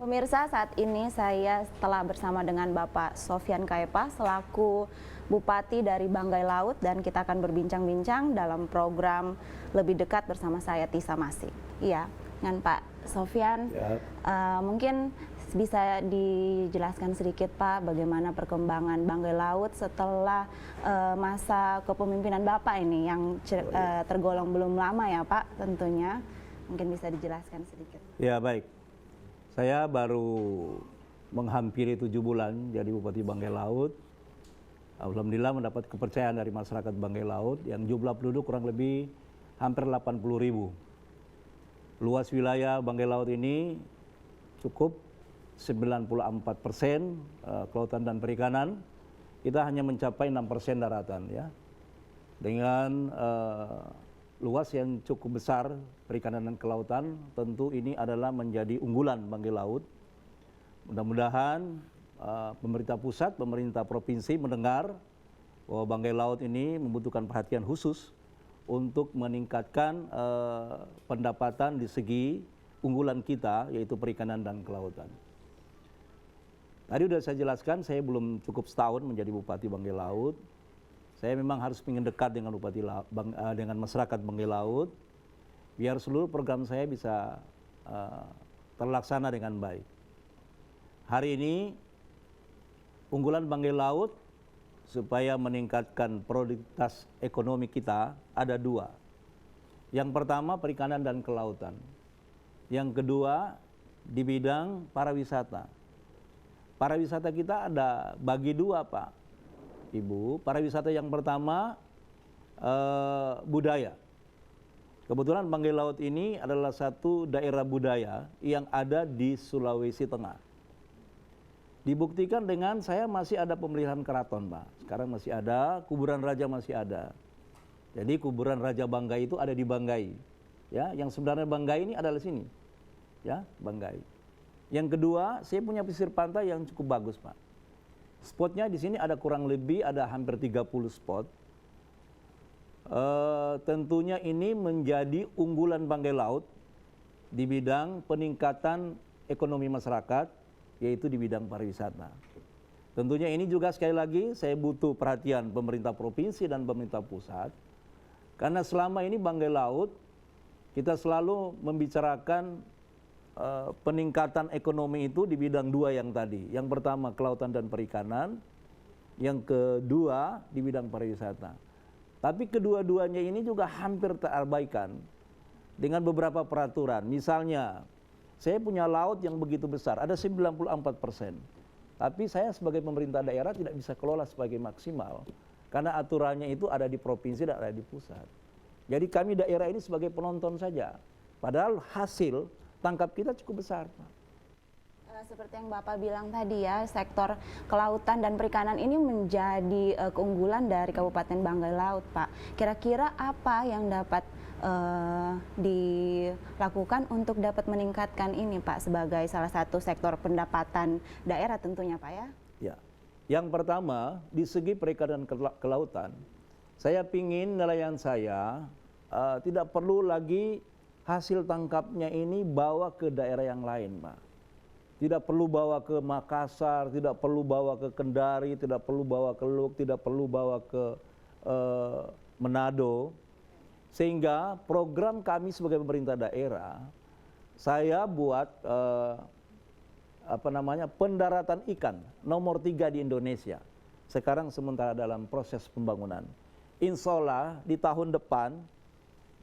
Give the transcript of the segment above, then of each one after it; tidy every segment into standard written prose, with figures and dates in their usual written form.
Pemirsa, saat ini saya telah bersama dengan Bapak Sofyan Kaepa selaku Bupati dari Banggai Laut dan kita akan berbincang-bincang dalam program Lebih Dekat bersama saya Tisa Masih. Iya, dengan Pak Sofyan, Ya. Mungkin bisa dijelaskan sedikit Pak bagaimana perkembangan Banggai Laut setelah masa kepemimpinan Bapak ini yang tergolong belum lama ya Pak tentunya. Mungkin bisa dijelaskan sedikit. Ya, baik. Saya baru menghampiri 7 bulan jadi Bupati Banggai Laut. Alhamdulillah mendapat kepercayaan dari masyarakat Banggai Laut yang jumlah penduduk kurang lebih hampir 80.000. Luas wilayah Banggai Laut ini cukup 94% kelautan dan perikanan. Kita hanya mencapai 6% daratan ya. Dengan luas yang cukup besar perikanan dan kelautan, tentu ini adalah menjadi unggulan Banggai Laut. Mudah-mudahan pemerintah pusat, pemerintah provinsi mendengar bahwa Banggai Laut ini membutuhkan perhatian khusus untuk meningkatkan pendapatan di segi unggulan kita, yaitu perikanan dan kelautan. Tadi sudah saya jelaskan, saya belum cukup setahun menjadi Bupati Banggai Laut. Saya memang harus ingin dekat dengan dengan masyarakat Banggai Laut, biar seluruh program saya bisa terlaksana dengan baik. Hari ini unggulan Banggai Laut supaya meningkatkan produktivitas ekonomi kita ada 2. Yang pertama perikanan dan kelautan. Yang kedua di bidang pariwisata. Pariwisata kita ada bagi 2 Pak. Ibu, pariwisata yang pertama budaya. Kebetulan Banggai Laut ini adalah satu daerah budaya yang ada di Sulawesi Tengah. Dibuktikan dengan saya masih ada pemeliharaan keraton, Pak. Sekarang masih ada, kuburan raja masih ada. Jadi kuburan Raja Banggai itu ada di Banggai. Ya, yang sebenarnya Banggai ini adalah sini. Ya, Banggai. Yang kedua, saya punya pesisir pantai yang cukup bagus, Pak. Spotnya di sini ada kurang lebih ada hampir 30 spot. Tentunya ini menjadi unggulan Banggai Laut di bidang peningkatan ekonomi masyarakat, yaitu di bidang pariwisata. Tentunya ini juga sekali lagi saya butuh perhatian pemerintah provinsi dan pemerintah pusat. Karena selama ini Banggai Laut kita selalu membicarakan peningkatan ekonomi itu di bidang 2 yang tadi. Yang pertama kelautan dan perikanan, yang kedua di bidang pariwisata. Tapi kedua-duanya ini juga hampir terabaikan dengan beberapa peraturan. Misalnya, saya punya laut yang begitu besar, ada 94%. Tapi saya sebagai pemerintah daerah tidak bisa kelola sebagai maksimal. Karena aturannya itu ada di provinsi dan ada di pusat. Jadi kami daerah ini sebagai penonton saja. Padahal hasil tangkap kita cukup besar, Pak. Seperti yang Bapak bilang tadi ya, sektor kelautan dan perikanan ini menjadi keunggulan dari Kabupaten Banggai Laut, Pak. Kira-kira apa yang dapat dilakukan untuk dapat meningkatkan ini, Pak, sebagai salah satu sektor pendapatan daerah tentunya, Pak ya? Ya, yang pertama di segi perikanan kelautan, saya pingin nelayan saya tidak perlu lagi hasil tangkapnya ini bawa ke daerah yang lain, Pak. Tidak perlu bawa ke Makassar, tidak perlu bawa ke Kendari, tidak perlu bawa ke Luwu, tidak perlu bawa ke Manado. Sehingga program kami sebagai pemerintah daerah, saya buat pendaratan ikan nomor 3 di Indonesia. Sekarang sementara dalam proses pembangunan. Insya Allah di tahun depan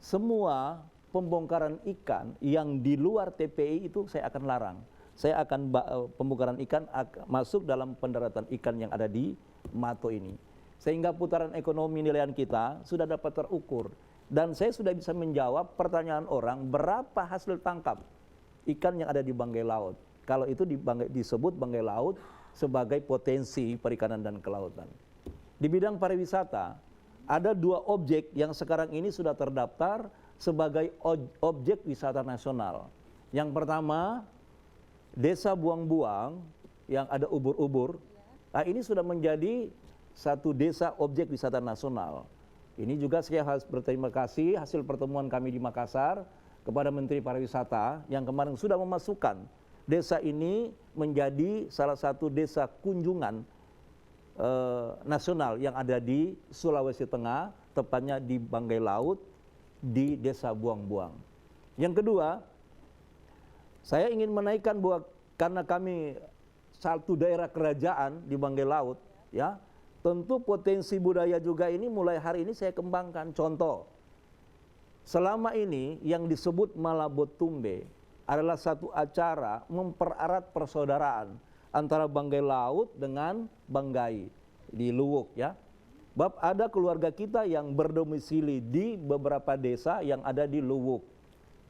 semua pembongkaran ikan yang di luar TPI itu saya akan larang. Saya akan pembongkaran ikan masuk dalam pendaratan ikan yang ada di Mato ini. Sehingga putaran ekonomi nelayan kita sudah dapat terukur. Dan saya sudah bisa menjawab pertanyaan orang berapa hasil tangkap ikan yang ada di Banggai Laut. Kalau itu disebut Banggai Laut sebagai potensi perikanan dan kelautan. Di bidang pariwisata, ada 2 objek yang sekarang ini sudah terdaftar sebagai objek wisata nasional. Yang pertama, Desa Buang-Buang yang ada ubur-ubur. Nah, ini sudah menjadi satu desa objek wisata nasional. Ini juga saya harus berterima kasih hasil pertemuan kami di Makassar kepada Menteri Pariwisata yang kemarin sudah memasukkan desa ini menjadi salah satu desa kunjungan nasional yang ada di Sulawesi Tengah, tepatnya di Banggai Laut, di desa Buang-Buang. Yang kedua, saya ingin menaikkan bahwa karena kami satu daerah kerajaan di Banggai Laut, ya, tentu potensi budaya juga ini mulai hari ini saya kembangkan. Contoh, selama ini yang disebut Malabotumbe adalah satu acara mempererat persaudaraan antara Banggai Laut dengan Banggai di Luwuk, ya. Bab ada keluarga kita yang berdomisili di beberapa desa yang ada di Luwuk,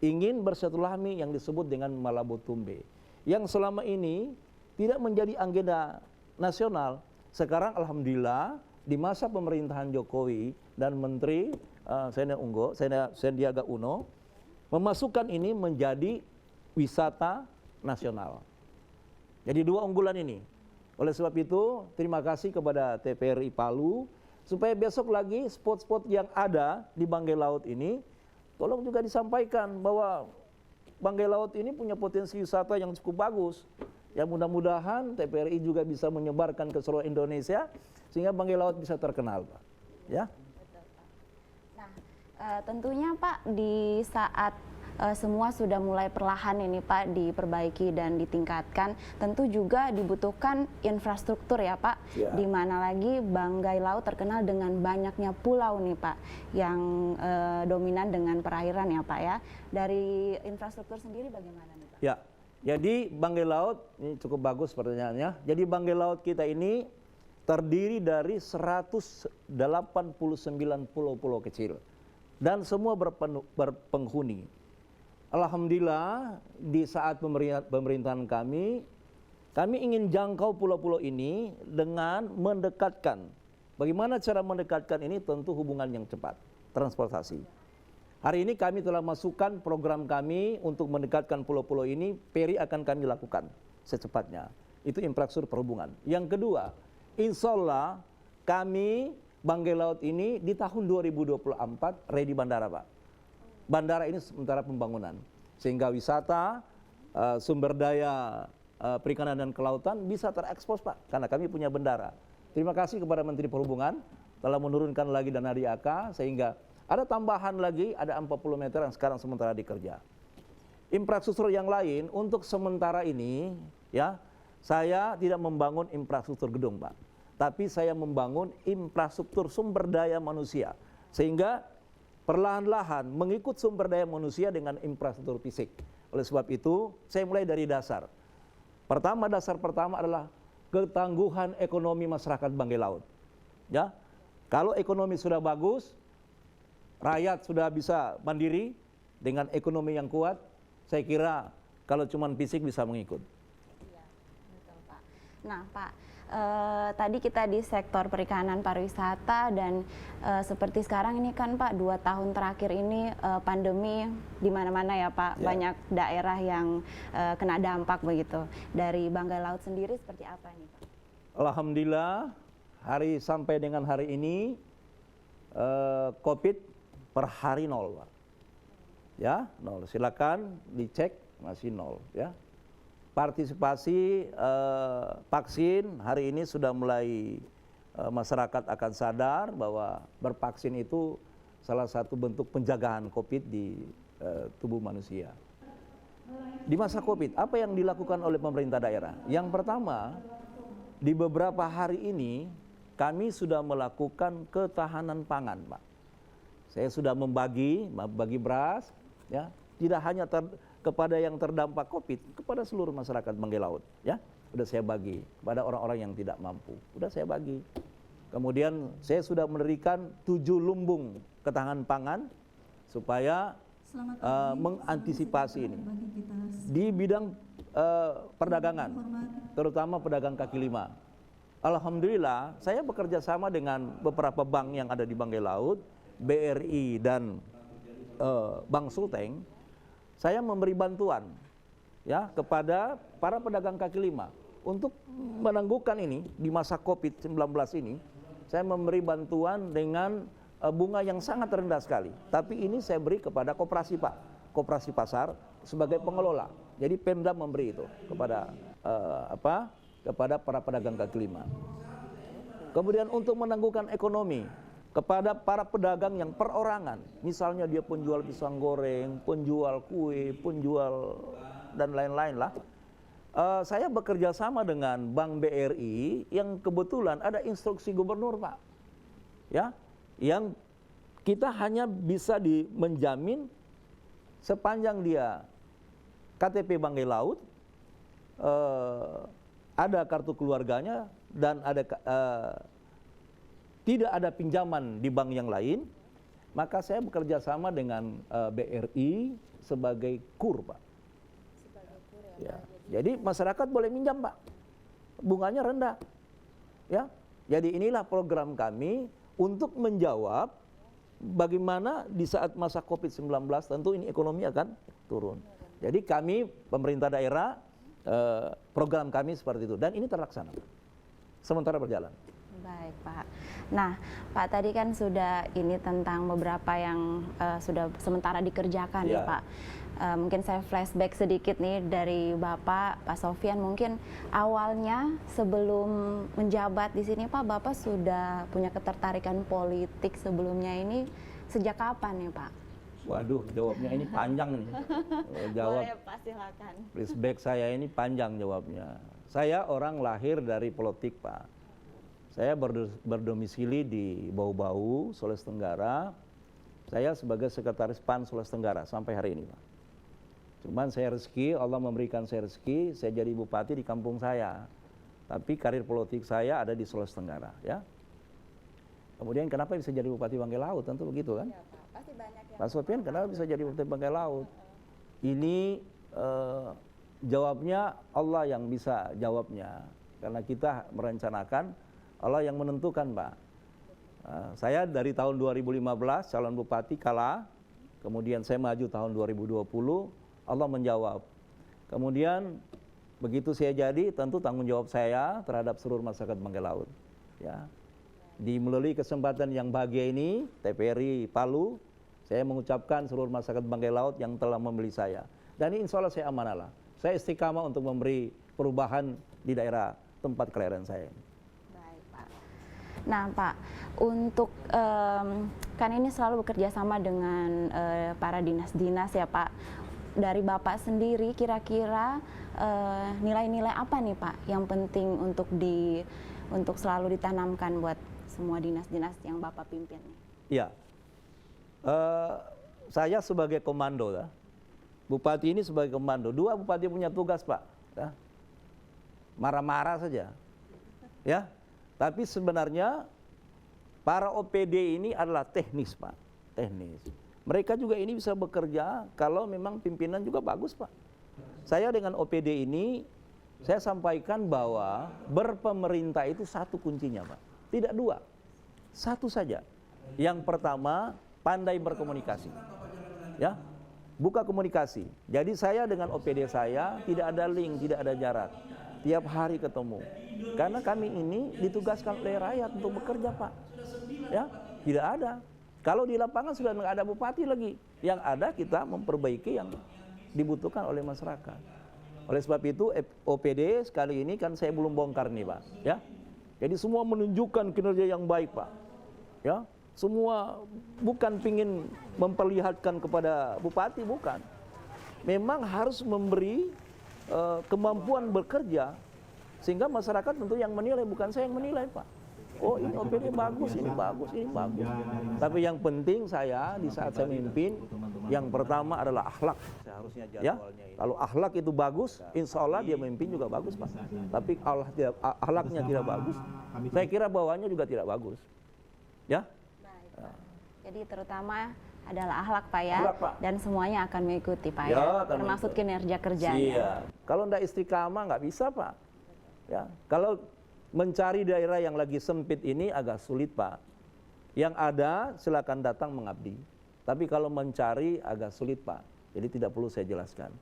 ingin bersilaturahmi yang disebut dengan Malabotumbe, yang selama ini tidak menjadi agenda nasional. Sekarang alhamdulillah di masa pemerintahan Jokowi dan Menteri Sandiaga Uno memasukkan ini menjadi wisata nasional. Jadi dua unggulan ini. Oleh sebab itu, terima kasih kepada TPRI Palu, supaya besok lagi spot-spot yang ada di Banggai Laut ini, tolong juga disampaikan bahwa Banggai Laut ini punya potensi wisata yang cukup bagus. Ya mudah-mudahan TPRI juga bisa menyebarkan ke seluruh Indonesia, sehingga Banggai Laut bisa terkenal, Pak. Ya. Nah, tentunya Pak, di saat semua sudah mulai perlahan ini Pak diperbaiki dan ditingkatkan, tentu juga dibutuhkan infrastruktur ya Pak, di mana lagi Banggai Laut terkenal dengan banyaknya pulau nih Pak, yang dominan dengan perairan ya Pak ya. Dari infrastruktur sendiri bagaimana nih Pak? Ya, jadi Banggai Laut, ini cukup bagus pertanyaannya, jadi Banggai Laut kita ini terdiri dari 189 pulau-pulau kecil dan semua berpenghuni. Alhamdulillah di saat pemerintahan kami ingin jangkau pulau-pulau ini dengan mendekatkan. Bagaimana cara mendekatkan ini? Tentu hubungan yang cepat, transportasi. Hari ini kami telah masukkan program kami untuk mendekatkan pulau-pulau ini, PERI akan kami lakukan secepatnya. Itu infrastruktur perhubungan. Yang kedua, insya Allah kami Banggai Laut ini di tahun 2024 ready bandara Pak. Bandara ini sementara pembangunan, sehingga wisata, sumber daya perikanan dan kelautan bisa terekspos Pak, karena kami punya bandara. Terima kasih kepada Menteri Perhubungan telah menurunkan lagi dana DAK, sehingga ada tambahan lagi, ada 40 meter yang sekarang sementara dikerja. Infrastruktur yang lain untuk sementara ini, ya, saya tidak membangun infrastruktur gedung Pak, tapi saya membangun infrastruktur sumber daya manusia, sehingga perlahan-lahan mengikut sumber daya manusia dengan infrastruktur fisik. Oleh sebab itu, saya mulai dari dasar. Dasar pertama adalah ketangguhan ekonomi masyarakat Banggai Laut. Ya, kalau ekonomi sudah bagus, rakyat sudah bisa mandiri dengan ekonomi yang kuat, saya kira kalau cuma fisik bisa mengikut. Iya, betul Pak. Nah Pak, tadi kita di sektor perikanan pariwisata dan seperti sekarang ini kan Pak 2 tahun terakhir ini pandemi di mana-mana ya Pak, banyak daerah yang kena dampak begitu. Dari Banggai Laut sendiri seperti apa nih Pak? Alhamdulillah sampai dengan hari ini COVID per hari 0 Pak. Ya, 0. Silakan dicek masih 0 ya. Partisipasi vaksin hari ini sudah mulai masyarakat akan sadar bahwa bervaksin itu salah satu bentuk penjagaan COVID di tubuh manusia. Di masa COVID, apa yang dilakukan oleh pemerintah daerah? Yang pertama, di beberapa hari ini kami sudah melakukan ketahanan pangan, Pak. Saya sudah membagi beras, ya, tidak hanya kepada yang terdampak COVID, kepada seluruh masyarakat Banggai Laut, ya, udah saya bagi kepada orang-orang yang tidak mampu, udah saya bagi. Kemudian saya sudah mendirikan 7 lumbung ketahanan pangan supaya mengantisipasi ini di bidang perdagangan, terutama pedagang kaki lima. Alhamdulillah, saya bekerja sama dengan beberapa bank yang ada di Banggai Laut, BRI dan Bank Sulteng. Saya memberi bantuan ya kepada para pedagang kaki lima untuk menangguhkan ini di masa COVID-19 ini. Saya memberi bantuan dengan bunga yang sangat rendah sekali. Tapi ini saya beri kepada koperasi Pak, koperasi pasar sebagai pengelola. Jadi Pemda memberi itu kepada kepada para pedagang kaki lima. Kemudian untuk menangguhkan ekonomi kepada para pedagang yang perorangan, misalnya dia penjual pisang goreng, penjual kue, penjual dan lain-lain lah. Saya bekerja sama dengan Bank BRI yang kebetulan ada instruksi gubernur, Pak. Ya, yang kita hanya bisa menjamin sepanjang dia KTP Banggai Laut, ada kartu keluarganya dan ada tidak ada pinjaman di bank yang lain, maka saya bekerja sama dengan BRI sebagai KUR, Pak. Ya. Jadi masyarakat boleh minjam, Pak. Bunganya rendah. Ya. Jadi inilah program kami untuk menjawab bagaimana di saat masa COVID-19 tentu ini ekonomi akan turun. Jadi kami pemerintah daerah program kami seperti itu dan ini terlaksana. Sementara berjalan. Baik, Pak. Nah, Pak tadi kan sudah ini tentang beberapa yang sudah sementara dikerjakan ya, Pak. Mungkin saya flashback sedikit nih dari Bapak, Pak Sofyan. Mungkin awalnya sebelum menjabat di sini, Pak, Bapak sudah punya ketertarikan politik sebelumnya ini sejak kapan nih, Pak? Waduh, jawabnya ini panjang nih. Jawab. Boleh, Pak, silakan. Flashback saya ini panjang jawabnya. Saya orang lahir dari politik, Pak. Saya berdomisili di Bau-Bau, Sulawesi Tenggara. Saya sebagai sekretaris PAN Sulawesi Tenggara sampai hari ini, Pak. Cuman saya rezeki, Allah memberikan saya rezeki, saya jadi bupati di kampung saya. Tapi karir politik saya ada di Sulawesi Tenggara, ya. Kemudian kenapa bisa jadi bupati Banggai Laut? Tentu begitu kan? Ya, Pak. Pasti banyak yang Pak Sofyan kenapa bisa jadi bupati Banggai Laut? Ini jawabnya Allah yang bisa jawabnya. Karena kita merencanakan, Allah yang menentukan, Pak. Saya dari tahun 2015 calon bupati kalah, kemudian saya maju tahun 2020, Allah menjawab. Kemudian begitu saya jadi, tentu tanggung jawab saya terhadap seluruh masyarakat Banggai Laut. Ya. Melalui kesempatan yang bahagia ini, TPRI Palu, saya mengucapkan seluruh masyarakat Banggai Laut yang telah membeli saya. Dan ini insya Allah saya amanahlah. Saya istiqamah untuk memberi perubahan di daerah tempat kelahiran saya. Baik, Pak. Nah, Pak, untuk kan ini selalu bekerja sama dengan para dinas-dinas ya, Pak. Dari Bapak sendiri, kira-kira nilai-nilai apa nih, Pak, yang penting untuk selalu ditanamkan buat semua dinas-dinas yang Bapak pimpin? Iya, saya sebagai komando, ya. Bupati ini sebagai komando. Dua bupati punya tugas, Pak. Ya. Marah-marah saja, ya. Tapi sebenarnya para OPD ini adalah teknis, Pak. Teknis. Mereka juga ini bisa bekerja kalau memang pimpinan juga bagus, Pak. Saya dengan OPD ini, saya sampaikan bahwa berpemerintah itu satu kuncinya, Pak. Tidak dua, satu saja. Yang pertama, pandai berkomunikasi. Ya, buka komunikasi. Jadi saya dengan OPD saya tidak ada link, tidak ada jarak. Tiap hari ketemu. Karena kami ini ditugaskan oleh rakyat untuk bekerja, Pak. Ya, tidak ada. Kalau di lapangan sudah nggak ada bupati lagi. Yang ada kita memperbaiki yang dibutuhkan oleh masyarakat. Oleh sebab itu OPD sekali ini kan saya belum bongkar nih, Pak. Ya, jadi semua menunjukkan kinerja yang baik, Pak. Ya, semua bukan pingin memperlihatkan kepada bupati, bukan. Memang harus memberi kemampuan bekerja sehingga masyarakat tentu yang menilai, bukan saya yang menilai, Pak. Oh, ini OPD bagus, ini bagus, ini bagus. Tapi yang penting saya di saat saya memimpin, yang pertama adalah akhlak. Seharusnya jadwalnya ya. Kalau akhlak itu bagus, insya Allah dia memimpin juga bagus, Pak. Tapi akhlaknya tidak bagus, saya kira bawahnya juga tidak bagus. Ya. Jadi terutama adalah akhlak, Pak, ya. Akhlak, Pak. Dan semuanya akan mengikuti, Pak, ya. Termasuk kinerja kerjanya. Iya. Kalau tidak istiqamah nggak bisa, Pak. Ya. Kalau mencari daerah yang lagi sempit ini agak sulit, Pak. Yang ada silakan datang mengabdi. Tapi kalau mencari agak sulit, Pak. Jadi tidak perlu saya jelaskan.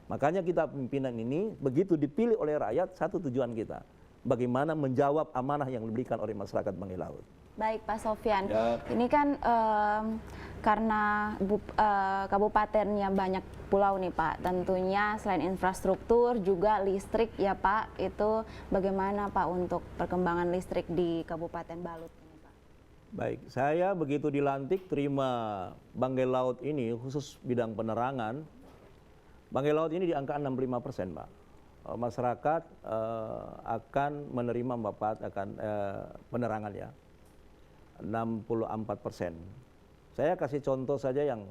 Makanya kita pimpinan ini begitu dipilih oleh rakyat, satu tujuan kita. Bagaimana menjawab amanah yang diberikan oleh masyarakat Banggai Laut. Baik Pak Sofyan, Ya. ini kan karena kabupatennya banyak pulau nih Pak, tentunya selain infrastruktur juga listrik ya Pak, itu bagaimana Pak untuk perkembangan listrik di Kabupaten Balut ini Pak? Baik, saya begitu dilantik terima Banggai Laut ini khusus bidang penerangan. Banggai Laut ini di angka 65% Pak. Masyarakat akan menerima manfaat akan penerangan ya. 64%. Saya kasih contoh saja yang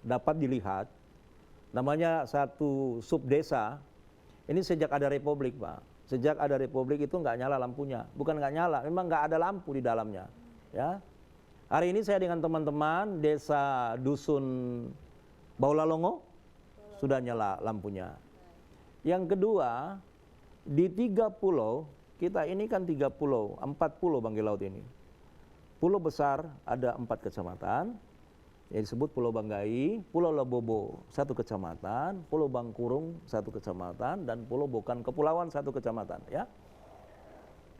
dapat dilihat. Namanya satu subdesa. Ini sejak ada Republik, Pak. Sejak ada Republik itu nggak nyala lampunya. Bukan nggak nyala, memang nggak ada lampu di dalamnya. Ya. Hari ini saya dengan teman-teman desa Dusun Baulalongo sudah nyala lampunya. Yang kedua, di 3 pulau, kita ini kan 3 pulau, 4 pulau Banggai Laut ini. Pulau besar ada 4 kecamatan, yang disebut Pulau Banggai, Pulau Lebobo 1 kecamatan, Pulau Bangkurung 1 kecamatan, dan Pulau Bokan Kepulauan 1 kecamatan. Ya.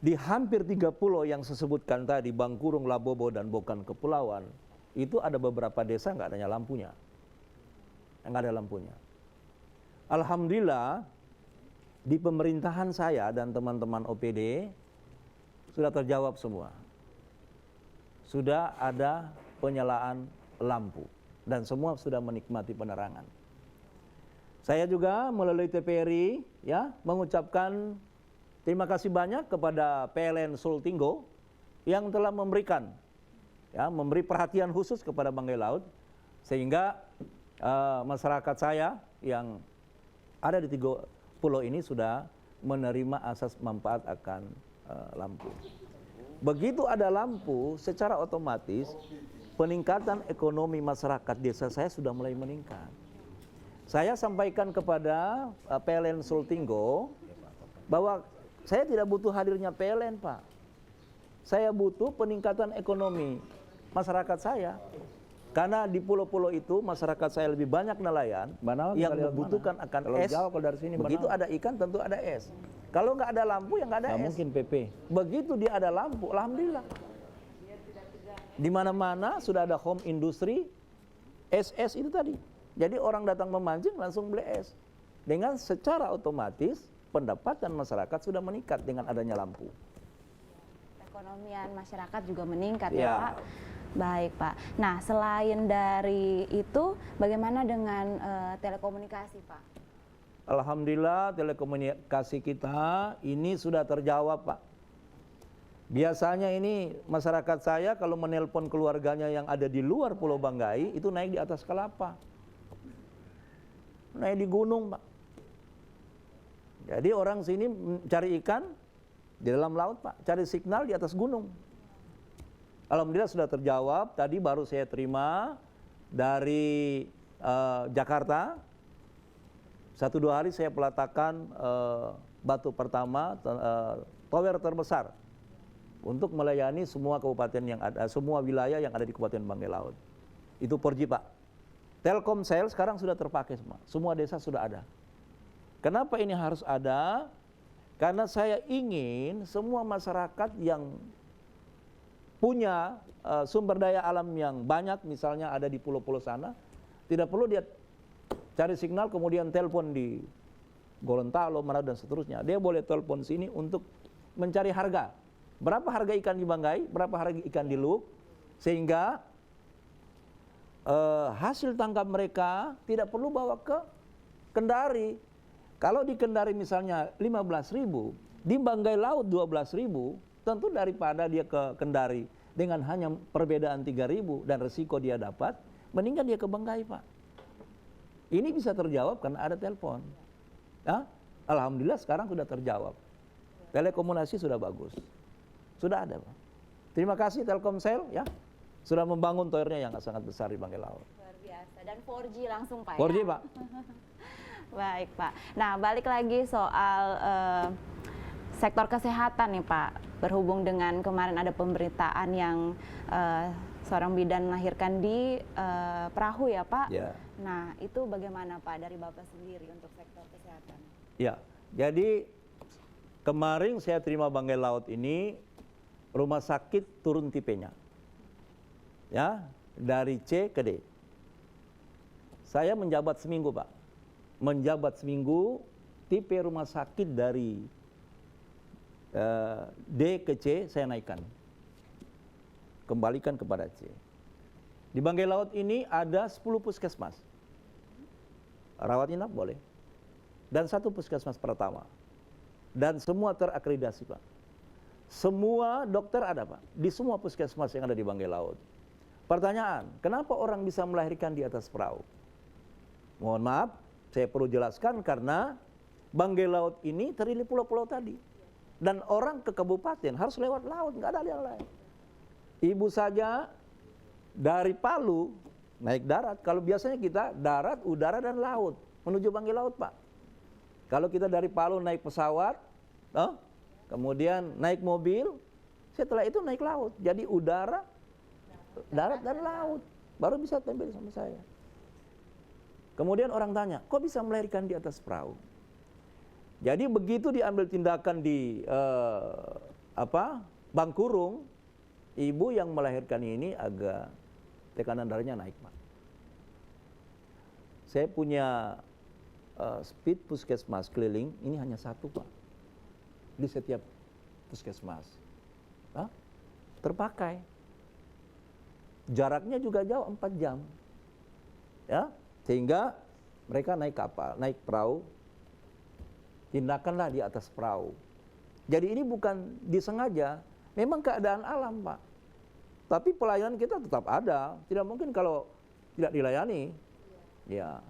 Di hampir 3 pulau yang saya sebutkan tadi, Bangkurung, Labobo, dan Bokan Kepulauan, itu ada beberapa desa nggak adanya lampunya. Nggak ada lampunya. Alhamdulillah, di pemerintahan saya dan teman-teman OPD, sudah terjawab semua. Sudah ada penyalaan lampu dan semua sudah menikmati penerangan. Saya juga melalui TPRI ya mengucapkan terima kasih banyak kepada PLN Sultinggo yang telah memberikan ya memberi perhatian khusus kepada Banggai Laut sehingga masyarakat saya yang ada di 3 pulau ini sudah menerima asas manfaat akan lampu. Begitu ada lampu, secara otomatis peningkatan ekonomi masyarakat desa saya sudah mulai meningkat. Saya sampaikan kepada PLN Sultinggo bahwa saya tidak butuh hadirnya PLN, Pak. Saya butuh peningkatan ekonomi masyarakat saya. Karena di pulau-pulau itu masyarakat saya lebih banyak nelayan yang membutuhkan akan es. Kalau dari sini Begitu ada ikan tentu ada es. Kalau nggak ada lampu ya nggak ada es. mungkin PP. Begitu dia ada lampu, alhamdulillah. Di mana-mana sudah ada home industry es itu tadi. Jadi orang datang memancing langsung beli es. Dengan secara otomatis pendapatan masyarakat sudah meningkat dengan adanya lampu. Perekonomian masyarakat juga meningkat ya Ya. Pak. Baik Pak. Nah selain dari itu bagaimana dengan telekomunikasi Pak? Alhamdulillah telekomunikasi kita ini sudah terjawab Pak. Biasanya ini masyarakat saya kalau menelpon keluarganya yang ada di luar Pulau Banggai itu naik di atas kelapa. Naik di gunung Pak. Jadi orang sini cari ikan di dalam laut Pak, cari signal di atas gunung. Alhamdulillah sudah terjawab. Tadi baru saya terima dari Jakarta. 1-2 hari saya pelatakan batu pertama tower terbesar untuk melayani semua kabupaten yang ada, semua wilayah yang ada di Kabupaten Banggai Laut. Itu 4G Pak. Telkomsel sekarang sudah terpakai semua. Semua desa sudah ada. Kenapa ini harus ada? Karena saya ingin semua masyarakat yang punya sumber daya alam yang banyak, misalnya ada di pulau-pulau sana, tidak perlu dia cari signal kemudian telepon di Gorontalo, Manado dan seterusnya. Dia boleh telepon sini untuk mencari harga. Berapa harga ikan di Banggai, berapa harga ikan di Luwuk, sehingga hasil tangkap mereka tidak perlu bawa ke Kendari. Kalau di Kendari misalnya 15.000, di Banggai Laut 12.000, tentu daripada dia ke Kendari dengan hanya perbedaan 3.000 dan resiko dia dapat, mendingan dia ke Banggai Pak. Ini bisa terjawab karena ada telepon. Ya? Alhamdulillah sekarang sudah terjawab. Telekomunikasi sudah bagus. Sudah ada Pak. Terima kasih Telkomsel ya. Sudah membangun towernya yang sangat besar di Banggai Laut. Luar biasa. Dan 4G langsung Pak 4G ya? Pak. Baik Pak. Nah balik lagi soal sektor kesehatan nih Pak. Berhubung dengan kemarin ada pemberitaan yang seorang bidan melahirkan di perahu ya Pak. Ya. Nah itu bagaimana Pak dari Bapak sendiri untuk sektor kesehatan? Ya, jadi kemarin saya terima Banggai Laut ini rumah sakit turun tipenya. Ya, dari C ke D. Saya menjabat seminggu, Pak. Menjabat seminggu, tipe rumah sakit dari D ke C saya naikkan. Kembalikan kepada C. Di Banggai Laut ini ada 10 puskesmas. Rawat inap boleh. Dan 1 puskesmas pertama. Dan semua terakreditasi, Pak. Semua dokter ada, Pak. Di semua puskesmas yang ada di Banggai Laut. Pertanyaan, kenapa orang bisa melahirkan di atas perahu? Mohon maaf, saya perlu jelaskan karena Banggai Laut ini terdiri pulau-pulau tadi. Dan orang ke kabupaten harus lewat laut, nggak ada yang lain. Ibu saja dari Palu naik darat. Kalau biasanya kita darat, udara, dan laut. Menuju Banggai Laut, Pak. Kalau kita dari Palu naik pesawat, kemudian naik mobil, setelah itu naik laut. Jadi udara, darat, dan laut. Baru bisa tempel sama saya. Kemudian orang tanya, kok bisa melahirkan di atas perahu? Jadi begitu diambil tindakan di Bangkurung, ibu yang melahirkan ini agak tekanan darahnya naik, Pak. Saya punya speed puskesmas keliling, ini hanya 1, Pak. Di setiap puskesmas. Terpakai. Jaraknya juga jauh, 4 jam. Ya, sehingga mereka naik kapal, naik perahu, tindakanlah di atas perahu. Jadi ini bukan disengaja, memang keadaan alam, Pak. Tapi pelayanan kita tetap ada, tidak mungkin kalau tidak dilayani. Ya,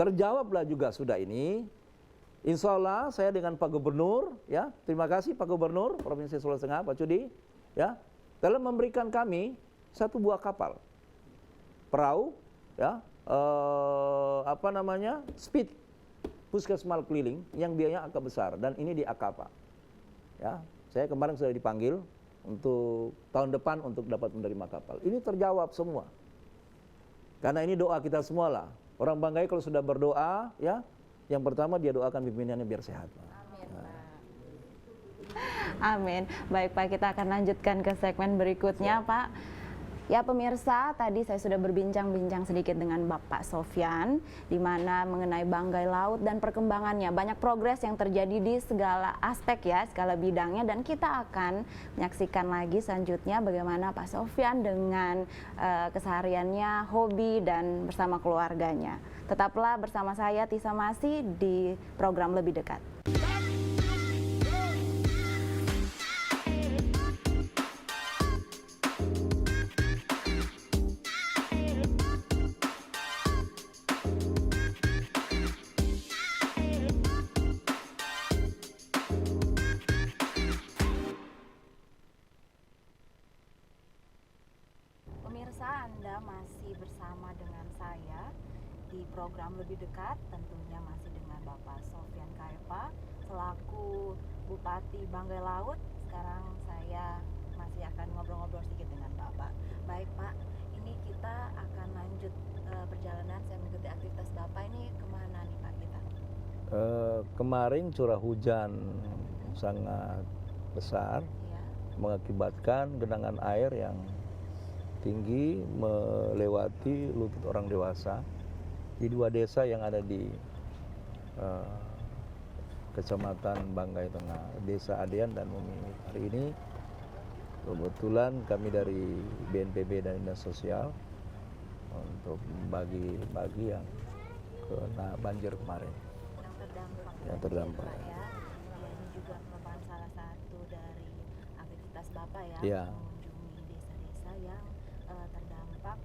terjawablah juga sudah ini. Insya Allah saya dengan Pak Gubernur, ya, terima kasih Pak Gubernur Provinsi Sulawesi Tengah, Pak Cudi, ya, telah memberikan kami 1 buah kapal, perahu, ya, speed puskesmas keliling yang biayanya agak besar, dan ini di Akapa. Ya, saya kemarin sudah dipanggil untuk tahun depan untuk dapat menerima kapal. Ini terjawab semua. Karena ini doa kita semua lah. Orang Banggai kalau sudah berdoa, ya, yang pertama dia doakan pimpinannya biar sehat. Amin, Pak. Amin. Baik, Pak, kita akan lanjutkan ke segmen berikutnya, Pak. Ya pemirsa, tadi saya sudah berbincang-bincang sedikit dengan Bapak Sofyan, di mana mengenai Banggai Laut dan perkembangannya. Banyak progres yang terjadi di segala aspek ya, segala bidangnya, dan kita akan menyaksikan lagi selanjutnya bagaimana Pak Sofyan dengan kesehariannya, hobi, dan bersama keluarganya. Tetaplah bersama saya Tisa Masih di program Lebih Dekat. Pemirsa, Anda masih bersama dengan saya di program Lebih Dekat, tentunya masih dengan Bapak Sofyan Kaefa selaku Bupati Banggai Laut. Sekarang saya masih akan ngobrol-ngobrol sedikit dengan Bapak. Baik, Pak, ini kita akan lanjut perjalanan. Saya mengikuti aktivitas Bapak ini kemana nih, Pak, kita? Kemarin curah hujan sangat besar, Ya. mengakibatkan genangan air yang tinggi melewati lutut orang dewasa di 2 desa yang ada di Kecamatan Banggai Tengah, Desa Adean dan Mumi. Hari ini kebetulan kami dari BNPB dan Dinas Sosial untuk bagi yang kena banjir kemarin. Yang terdampak. Ya, ini juga merupakan salah satu dari aktivitas Bapak ya, Ya. mengunjungi desa-desa yang terdampak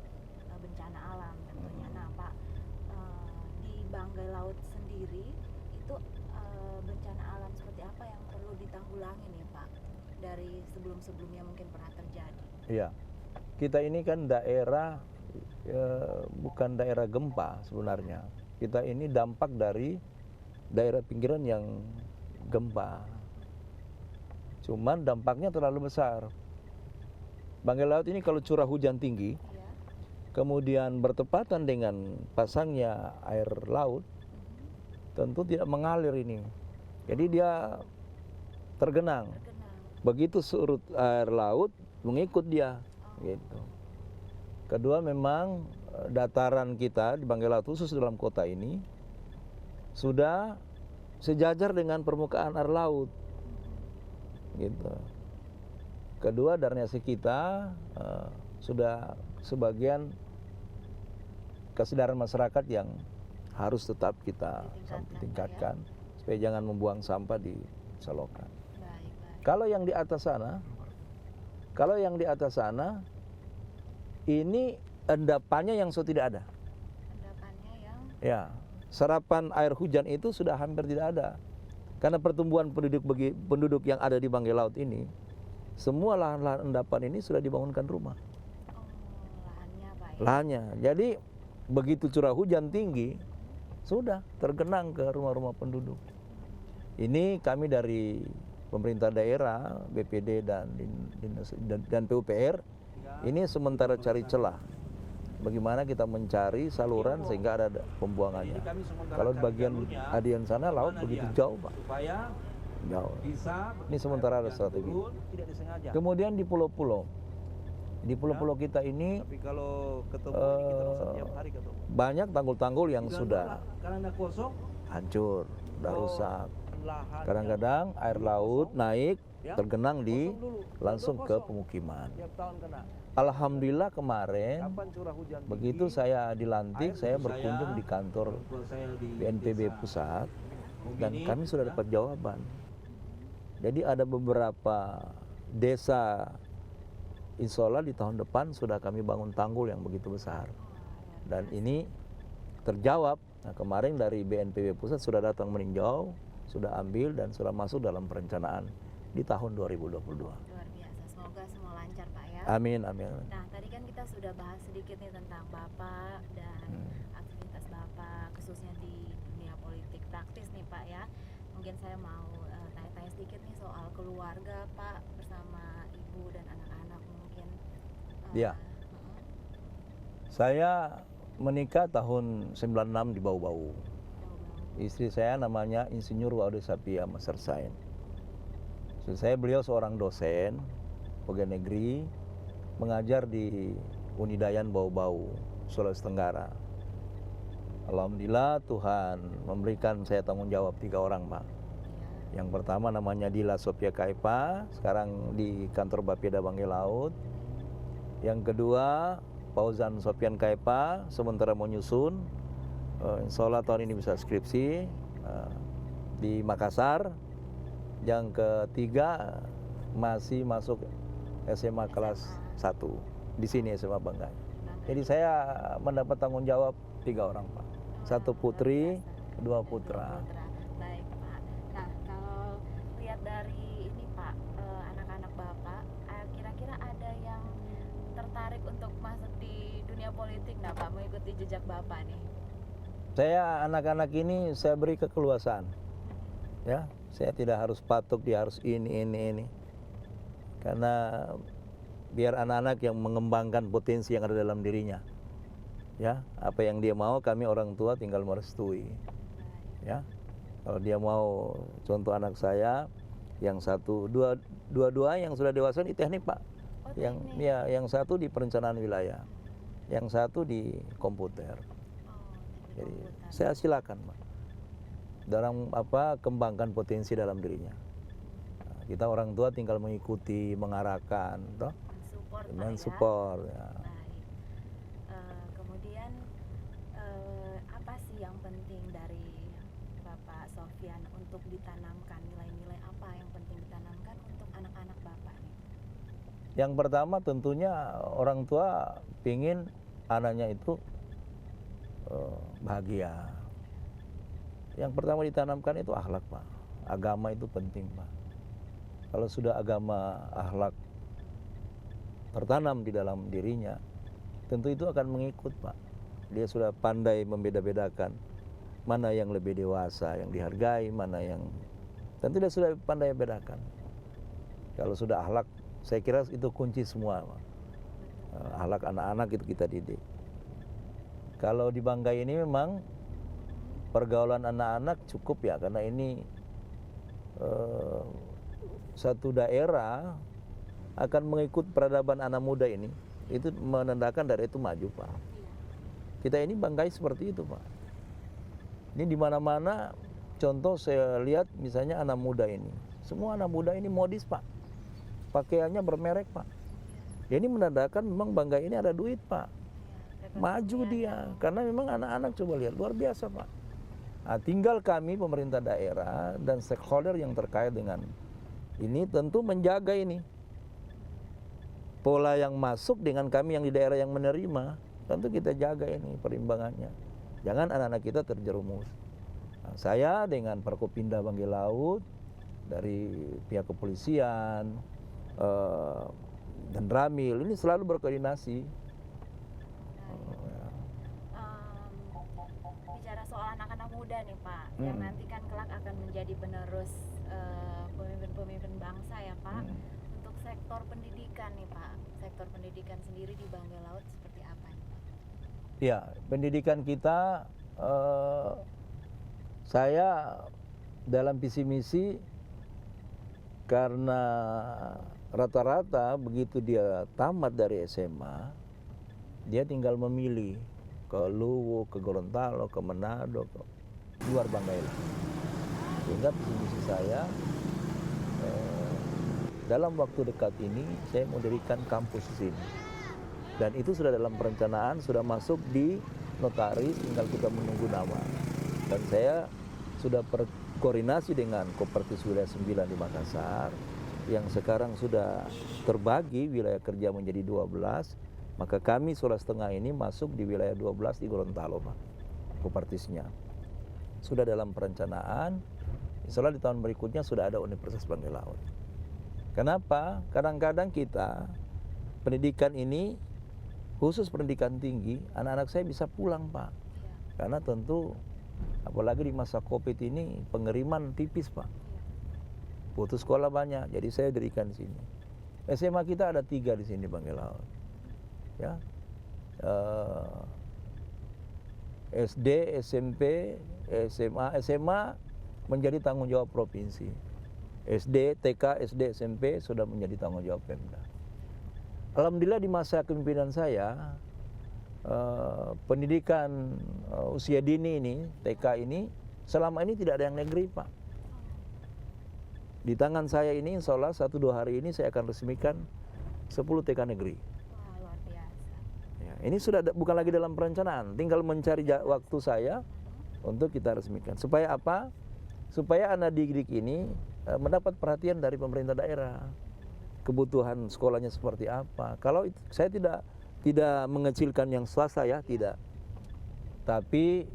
bencana alam tentunya. Nah, Pak, di Banggai Laut sendiri itu bencana alam seperti apa yang perlu ditanggulangi nih, Pak, dari sebelum-sebelumnya mungkin pernah terjadi? Iya, kita ini kan daerah bukan daerah gempa sebenarnya. Kita ini dampak dari daerah pinggiran yang gempa. Cuman dampaknya terlalu besar. Banggai Laut ini kalau curah hujan tinggi, Ya. kemudian bertepatan dengan pasangnya air laut, tentu tidak mengalir ini. Jadi dia tergenang. Begitu surut air laut mengikut dia, gitu. Kedua memang dataran kita di Banggai Laut khusus dalam kota ini sudah sejajar dengan permukaan air laut, gitu. Kedua drainase kita sudah sebagian kesadaran masyarakat yang harus tetap kita tingkatkan supaya jangan membuang sampah di selokan. Kalau yang di atas sana, ini endapannya yang sudah tidak ada. Endapannya yang Ya, serapan air hujan itu sudah hampir tidak ada. Karena pertumbuhan penduduk yang ada di Banggai Laut ini, semua lahan-lahan endapan ini sudah dibangunkan rumah. lahannya Pak ya. Lahannya. Jadi begitu curah hujan tinggi, sudah tergenang ke rumah-rumah penduduk. Ini kami dari pemerintah daerah, BPD dan PUPR, ini sementara cari celah. Bagaimana kita mencari saluran sehingga ada pembuangannya. Kalau di bagian Adian sana laut begitu jauh, Pak. Jauh. Ini sementara ada strategi. Kemudian di pulau-pulau. Di pulau-pulau kita ini banyak tanggul-tanggul yang sudah hancur, sudah rusak. Kadang-kadang air laut naik, tergenang langsung ke pemukiman. Alhamdulillah kemarin, begitu saya dilantik, saya berkunjung di kantor BNPB pusat, dan kami sudah dapat jawaban. Jadi ada beberapa desa, insya Allah di tahun depan sudah kami bangun tanggul yang begitu besar. Dan ini terjawab. Nah, kemarin dari BNPB pusat sudah datang meninjau, sudah ambil dan sudah masuk dalam perencanaan di tahun 2022. Luar biasa, semoga semua lancar Pak ya. Amin, amin. Nah tadi kan kita sudah bahas sedikit nih tentang Bapak dan aktivitas Bapak khususnya di dunia politik praktis nih Pak ya. Mungkin saya mau tanya-tanya sedikit nih soal keluarga Pak bersama ibu dan anak-anak mungkin. Ya. Saya menikah tahun 96 di Bau-Bau. Istri saya namanya Insinyur Waude Sapia Masersain. Beliau seorang dosen pegawai negeri, mengajar di Unidayan Bau-Bau, Sulawesi Tenggara. Alhamdulillah Tuhan memberikan saya tanggung jawab 3 orang, Pak. Yang pertama namanya Dila Sopia Kaipa, sekarang di kantor Bapeda Banggai Laut. Yang kedua Fauzan Sopian Kaipa, sementara mau nyusun, insya Allah tahun ini bisa skripsi di Makassar. Yang ketiga masih masuk SMA kelas 1 di sini SMA Banggai. Jadi saya mendapat tanggung jawab 3 orang, Pak. 1 putri, 2 putra. Baik Pak. Nah kalau lihat dari ini Pak, anak-anak Bapak, kira-kira ada yang tertarik untuk masuk di dunia politik nggak Pak, mengikuti jejak Bapak nih? Saya anak-anak ini saya beri kekeluasan, ya. Saya tidak harus patok dia harus ini. Karena biar anak-anak yang mengembangkan potensi yang ada dalam dirinya, ya. Apa yang dia mau kami orang tua tinggal merestui, ya. Kalau dia mau, contoh anak saya yang satu, dua yang sudah dewasa di teknik, Pak. Yang satu di perencanaan wilayah, yang satu di komputer. Jadi saya silakan, Pak, dalam kembangkan potensi dalam dirinya. Nah, kita orang tua tinggal mengikuti, mengarahkan, toh, mensupport. Ya. Baik. Kemudian apa sih yang penting dari Bapak Sofyan untuk ditanamkan, nilai-nilai apa yang penting ditanamkan untuk anak-anak Bapak nih? Yang pertama tentunya orang tua pingin anaknya itu bahagia. Yang pertama ditanamkan itu akhlak, Pak. Agama itu penting, Pak. Kalau sudah agama, akhlak tertanam di dalam dirinya, tentu itu akan mengikut, Pak. Dia sudah pandai membeda-bedakan mana yang lebih dewasa, yang dihargai, mana yang tentu dia sudah pandai bedakan. Kalau sudah akhlak, saya kira itu kunci semua, Pak. Akhlak anak-anak itu kita didik. Kalau di Banggai ini memang pergaulan anak-anak cukup ya, karena ini satu daerah akan mengikut peradaban anak muda ini, itu menandakan daerah itu maju, Pak. Kita ini banggai seperti itu, Pak. Ini di mana-mana contoh saya lihat misalnya anak muda ini. Semua anak muda ini modis, Pak. Pakaiannya bermerek, Pak. Ya, ini menandakan memang banggai ini ada duit, Pak. Maju dia, karena memang anak-anak coba lihat luar biasa, Pak. Nah, tinggal kami pemerintah daerah dan stakeholder yang terkait dengan ini tentu menjaga ini pola yang masuk dengan kami yang di daerah yang menerima, tentu kita jaga ini perimbangannya. Jangan anak-anak kita terjerumus. Nah, saya dengan Forkopimda Banggai Laut dari pihak kepolisian dan Ramil ini selalu berkoordinasi. Bicara soal anak-anak muda nih Pak, yang nanti kan kelak akan menjadi penerus pemimpin-pemimpin bangsa ya Pak. Untuk sektor pendidikan nih Pak, sektor pendidikan sendiri di Banggai Laut seperti apa nih Pak? Ya, pendidikan kita, saya dalam visi misi karena rata-rata begitu dia tamat dari SMA, dia tinggal memilih ke Luwu, ke Gorontalo, ke Manado, ke luar Banggai. Sehingga visi misi saya dalam waktu dekat ini saya mau dirikan kampus di sini. Dan itu sudah dalam perencanaan, sudah masuk di notaris, tinggal kita menunggu nama. Dan saya sudah berkoordinasi dengan Kopertis Wilayah 9 di Makassar, yang sekarang sudah terbagi wilayah kerja menjadi 12, maka kami Sulawesi Tengah ini masuk di wilayah 12 di Gorontalo, Pak, Kopertisnya. Sudah dalam perencanaan, insya Allah di tahun berikutnya sudah ada Universitas Banggai Laut. Kenapa? Kadang-kadang kita, pendidikan ini, khusus pendidikan tinggi, anak-anak saya bisa pulang, Pak. Karena tentu, apalagi di masa COVID ini, pengiriman tipis, Pak. Putus sekolah banyak, jadi saya dirikan di sini. SMA kita ada 3 di sini, Banggai Laut. Ya, SD, SMP, SMA menjadi tanggung jawab provinsi. SD, TK, SD, SMP sudah menjadi tanggung jawab Pemda. Alhamdulillah di masa kepemimpinan saya, pendidikan usia dini ini, TK ini, selama ini tidak ada yang negeri, Pak. Di tangan saya ini, insya Allah 1-2 hari ini saya akan resmikan 10 TK negeri. Wah, luar biasa. Ya, ini sudah bukan lagi dalam perencanaan, tinggal mencari waktu saya untuk kita resmikan. Supaya apa? Supaya anak didik ini mendapat perhatian dari pemerintah daerah. Kebutuhan sekolahnya seperti apa. Kalau saya tidak mengecilkan yang swasta ya, tidak. Tapi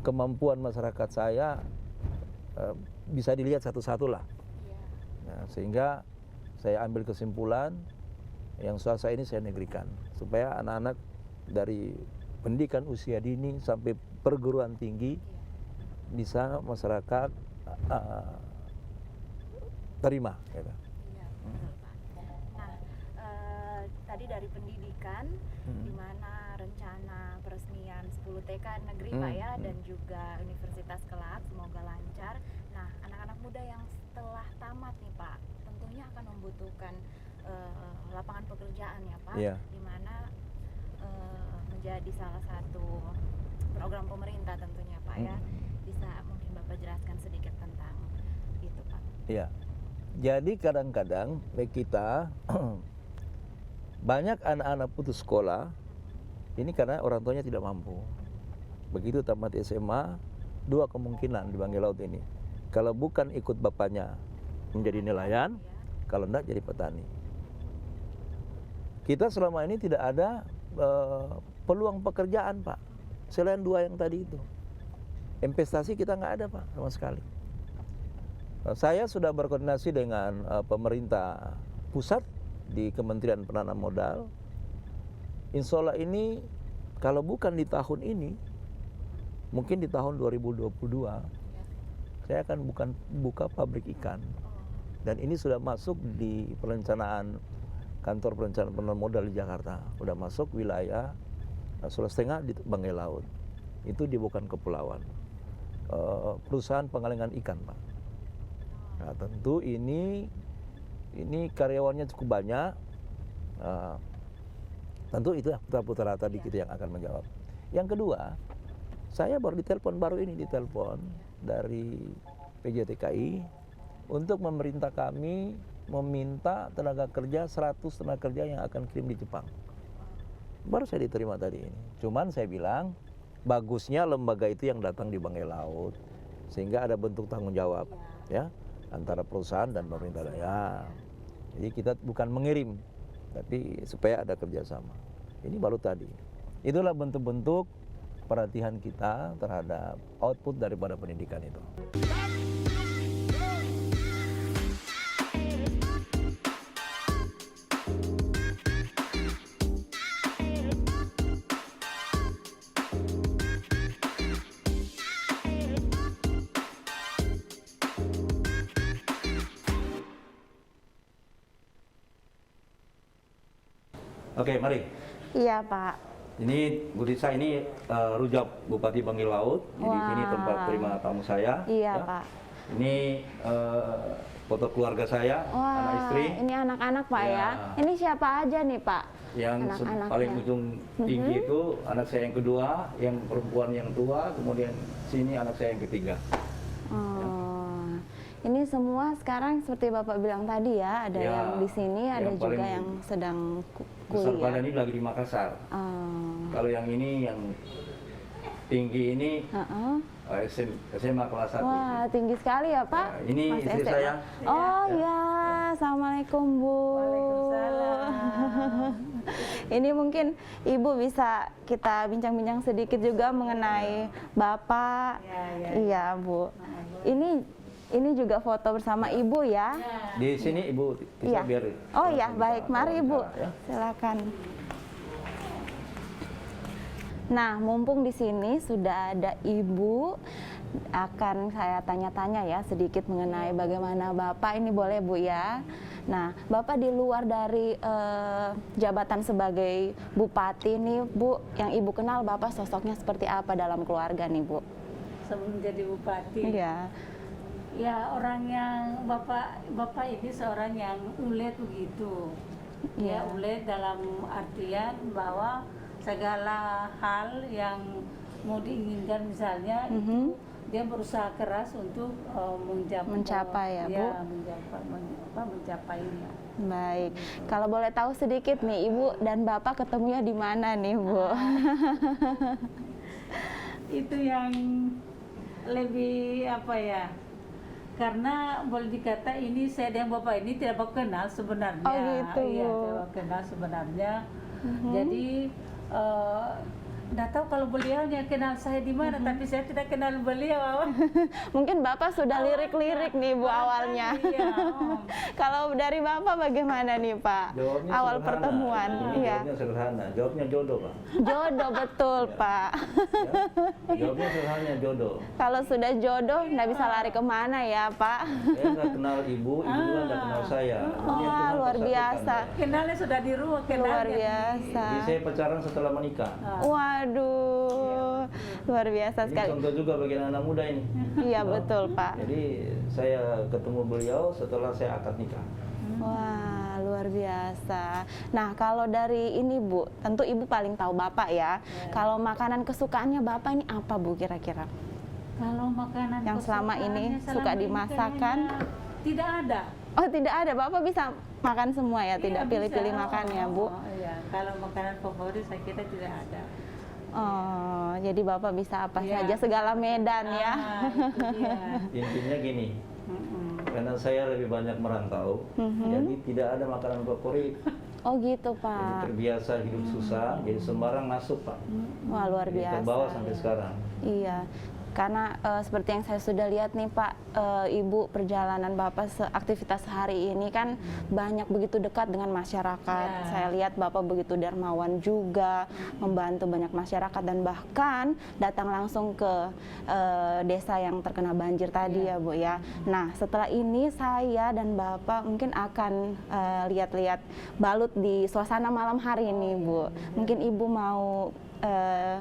kemampuan masyarakat saya bisa dilihat satu-satu lah. Nah, sehingga saya ambil kesimpulan yang swasta ini saya negerikan. Supaya anak-anak dari pendidikan usia dini sampai perguruan tinggi bisa masyarakat terima. Gitu. Iya, betul, Pak. Nah, tadi dari pendidikan, di mana rencana peresmian 10 TK negeri Pak ya, dan juga universitas kelak, semoga lancar. Nah, anak-anak muda yang setelah tamat nih Pak, tentunya akan membutuhkan lapangan pekerjaan ya Pak, di mana menjadi salah satu program pemerintah tentunya Pak ya. Bisa mungkin Bapak jelaskan sedikit tentang itu Pak? Iya, jadi kadang-kadang kita banyak anak-anak putus sekolah ini karena orang tuanya tidak mampu. Begitu tamat SMA, 2 kemungkinan di Banggai Laut ini. Kalau bukan ikut bapaknya menjadi nelayan, kalau enggak jadi petani. Kita selama ini tidak ada peluang pekerjaan, Pak, selain 2 yang tadi itu. Investasi kita nggak ada, Pak, sama sekali. Saya sudah berkoordinasi dengan pemerintah pusat di Kementerian Penanaman Modal. Insya Allah ini kalau bukan di tahun ini, mungkin di tahun 2022, saya akan buka pabrik ikan. Dan ini sudah masuk di perencanaan kantor perencanaan penanaman modal di Jakarta. Sudah masuk wilayah Sulawesi Tengah di Banggai Laut. Itu di bukan kepulauan. Perusahaan pengalengan ikan, Pak. Nah, tentu ini karyawannya cukup banyak. Tentu itu putra-putra tadi kita yang akan menjawab. Yang kedua, saya baru ditelepon dari PJTKI untuk memerintah kami meminta tenaga kerja 100 tenaga kerja yang akan kirim di Jepang. Baru saya diterima tadi ini. Cuman saya bilang bagusnya lembaga itu yang datang di Banggai Laut sehingga ada bentuk tanggung jawab ya antara perusahaan dan pemerintah daerah. Jadi kita bukan mengirim tapi supaya ada kerjasama. Ini baru tadi. Itulah bentuk-bentuk perhatian kita terhadap output daripada pendidikan itu. Oke, mari. Iya, Pak. Ini Bu Tisa, ini Rujak Bupati Banggai Laut. Jadi Wah. sini tempat terima tamu saya. Iya, ya. Pak. Ini foto keluarga saya, Wah, anak istri. ini anak-anak, Pak, ya. Ya. Ini siapa aja nih, Pak? Yang Anak-anaknya. paling ujung tinggi itu anak saya yang kedua, yang perempuan yang tua, kemudian sini anak saya yang ketiga. Oh, ini semua sekarang seperti Bapak bilang tadi ya, ada Ya, yang di sini, ada yang juga paling yang sedang Besar kuliah. badan ini lagi di Makassar. Oh, Kalau yang ini yang tinggi ini heeh. SMA kelas 1. Wah, tinggi sekali ya, Pak. Ya, ini Masih istri SMA. saya. Oh ya, Assalamualaikum Bu. Ini mungkin Ibu bisa kita bincang-bincang sedikit juga mengenai Bapak. Iya, Bu. Ini juga foto bersama Ibu ya. Di sini Ibu bisa Iya. biar. Oh ya, baik. Mari Ibu. Ya. Silakan. Nah, mumpung di sini sudah ada Ibu, akan saya tanya-tanya ya sedikit mengenai bagaimana Bapak ini, boleh Bu ya. Nah, Bapak di luar dari jabatan sebagai Bupati nih Bu, yang Ibu kenal Bapak sosoknya seperti apa dalam keluarga nih Bu? Sebelum jadi bupati, Iya. ya orang yang bapak ini seorang yang ulet begitu. Iya. Ya ulet dalam artian bahwa segala hal yang mau diinginkan misalnya itu dia berusaha keras untuk Mencapai ya, Bu? Mencapainya. Baik. Kalau boleh tahu sedikit nih, Ibu dan Bapak ketemunya di mana nih Bu? Itu yang lebih apa ya, karena boleh dikata ini saya dan bapak ini tidak kenal sebenarnya. Oh, gitu, Iya, Bu. tidak kenal sebenarnya. Jadi nggak tahu kalau beliaunya kenal saya di mana, tapi saya tidak kenal beliau. Mungkin Bapak sudah lirik-lirik nih Bu awalnya. Iya. Kalau dari Bapak bagaimana nih Pak? Jawabnya Awal sederhana. pertemuan, Ini iya. Jawabnya sederhana. Jawabnya jodoh, Pak. Jodoh betul Pak. Ya. Jawabnya sederhana, jodoh. Kalau sudah jodoh, nggak bisa lari kemana ya Pak? Saya nggak kenal ibu juga nggak kenal saya. Ini yang Wah, Tuhan luar persatukan, biasa. Pak. Kenalnya sudah di rumah, kenalnya Luar biasa. Jadi saya pacaran setelah menikah. Waduh, luar biasa Ini sekali. contoh juga bagi anak muda ini. Iya betul Pak. Jadi saya ketemu beliau setelah saya akad nikah. Wah, luar biasa. Nah, kalau dari ini Bu, tentu Ibu paling tahu Bapak ya. Kalau makanan kesukaannya Bapak ini apa Bu kira-kira? Kalau makanan Yang selama ini kesukaannya suka selama ini dimasakan? kayaknya tidak ada. Oh, tidak ada. Bapak bisa makan semua ya, Iya, tidak bisa. pilih-pilih makan ya Bu? Iya, kalau makanan favorit saya kira tidak ada. Oh, jadi Bapak bisa apa Iya. saja segala medan ya. Itu dia. Intinya gini, Mm-mm. karena saya lebih banyak merantau, jadi tidak ada makanan favorit. Oh gitu Jadi Pak. terbiasa hidup susah, jadi sembarang masuk Pak. Wah, luar Jadi biasa. terbawa sampai sekarang. Iya, karena seperti yang saya sudah lihat nih Pak, Ibu perjalanan Bapak aktivitas hari ini kan banyak begitu dekat dengan masyarakat. Ya. Saya lihat Bapak begitu dermawan juga, membantu banyak masyarakat dan bahkan datang langsung ke desa yang terkena banjir tadi ya Bu ya. Nah setelah ini saya dan Bapak mungkin akan lihat-lihat balut di suasana malam hari ini Bu. Mungkin Ibu mau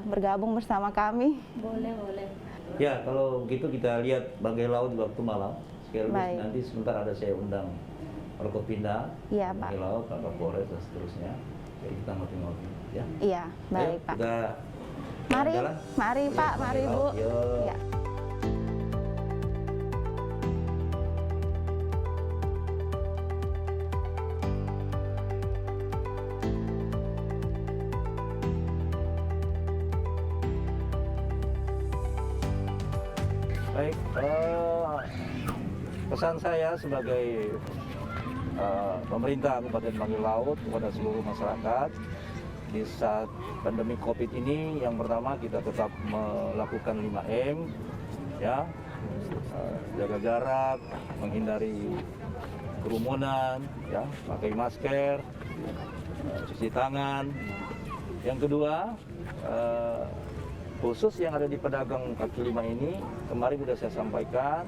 bergabung bersama kami. Boleh, boleh. Ya, kalau gitu kita lihat Banggai Laut waktu malam. sekaligus Baik. nanti sebentar ada saya undang Forkopimda, Iya, Pak. Banggai Laut, Pak Kapolres dan seterusnya. Jadi kita ngopi-ngopi, ya. Iya, baik Ayo, Pak. kita Mari, jalan. mari Iya, Pak, Banggai mari Bu. Laut, yuk. Ya. Baik, pesan saya sebagai pemerintah Kabupaten Banggai Laut kepada seluruh masyarakat di saat pandemi COVID ini, yang pertama kita tetap melakukan 5M, ya, jaga jarak, menghindari kerumunan, ya, pakai masker, cuci tangan. Yang kedua, khusus yang ada di pedagang kaki lima ini, kemarin sudah saya sampaikan,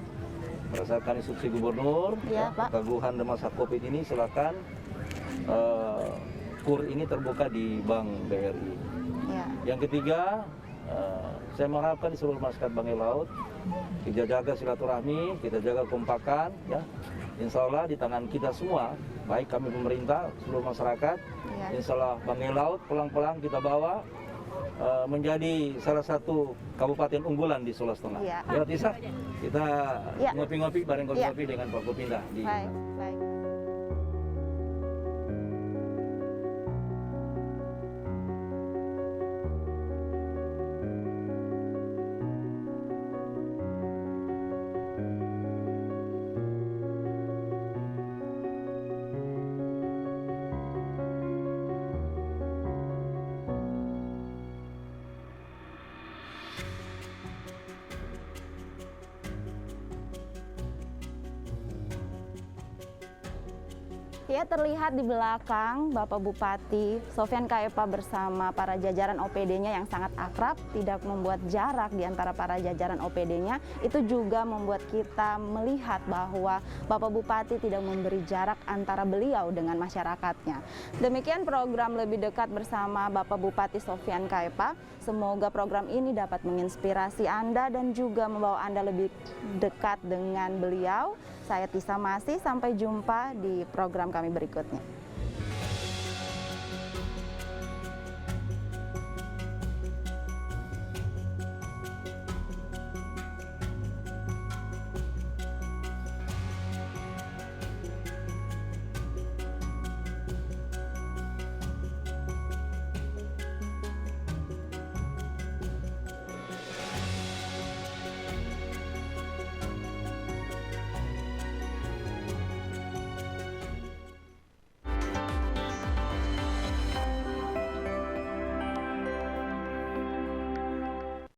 berdasarkan instruksi gubernur, Iya, Pak. keteguhan masa COVID ini silakan KUR ini terbuka di Bank BRI. Ya. Yang ketiga, saya mengharapkan di seluruh masyarakat Banggai Laut, kita jaga silaturahmi, kita jaga kompakan, ya. Insya Allah di tangan kita semua, baik kami pemerintah, seluruh masyarakat, Ya. Insya Allah Banggai Laut pelan-pelan kita bawa menjadi salah satu kabupaten unggulan di Sulawesi Tengah. Iya. Ya, Tisa, kita Ya. ngopi-ngopi, bareng ngopi-ngopi dengan Forkopimda di Baik, baik. Ya, terlihat di belakang Bapak Bupati Sofyan Kaepa bersama para jajaran OPD-nya yang sangat akrab, tidak membuat jarak di antara para jajaran OPD-nya. Itu juga membuat kita melihat bahwa Bapak Bupati tidak memberi jarak antara beliau dengan masyarakatnya. Demikian program Lebih Dekat bersama Bapak Bupati Sofyan Kaepa. Semoga program ini dapat menginspirasi Anda dan juga membawa Anda lebih dekat dengan beliau. Saya Tisa Masih, sampai jumpa di program kami berikutnya.